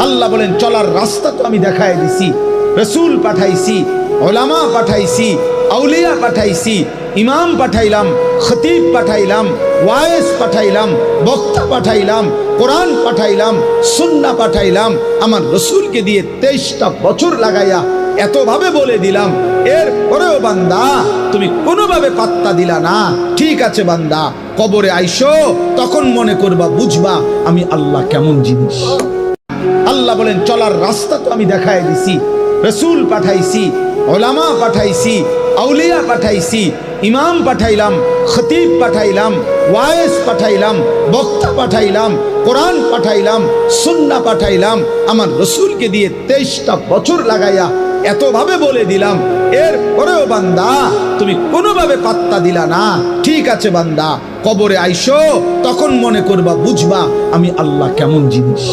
আল্লাহ বলেন চলার রাস্তা তো আমি দেখায় দিছি, রসুল পাঠাইছি, ওলামা পাঠাইছি, আউলিয়া পাঠাইছি, ইমাম পাঠাইলাম, খতিব পাঠাইলাম, ওয়াইজ পাঠাইলাম, বক্তা পাঠাইলাম, কোরআন পাঠাইলাম, সুন্নাহ পাঠাইলাম। আমার রসুলকে দিয়ে 23টা বছর লাগাইয়া এতভাবে বলে দিলাম, এর পরেও বান্দা তুমি কোনোভাবে পাত্তা দিলা না। ঠিক আছে বান্দা, কবরে আইসো, তখন মনে করবা, বুঝবা আমি আল্লাহ কেমন জিনিস। আল্লাহ বলেন চলার রাস্তা তো আমি দেখায় দিছি, রসুল পাঠাইছি, ওলামা পাঠাইছি, আউলিয়া পাঠাইছি, ইমাম পাঠাইলাম, খতিব পাঠাইলাম, ওয়াইজ পাঠাইলাম, বক্তা পাঠাইলাম, কোরআন পাঠাইলাম, সুন্নাহ পাঠাইলাম। আমার রসুলকে দিয়ে 23টা বছর লাগাইয়া এতভাবে বলে দিলাম, এর পরেও বান্দা তুমি কোনোভাবে পাত্তা দিলা না। ঠিক আছে বান্দা, কবরে আইসো, তখন মনে করবা, বুঝবা আমি আল্লাহ কেমন জিনিস।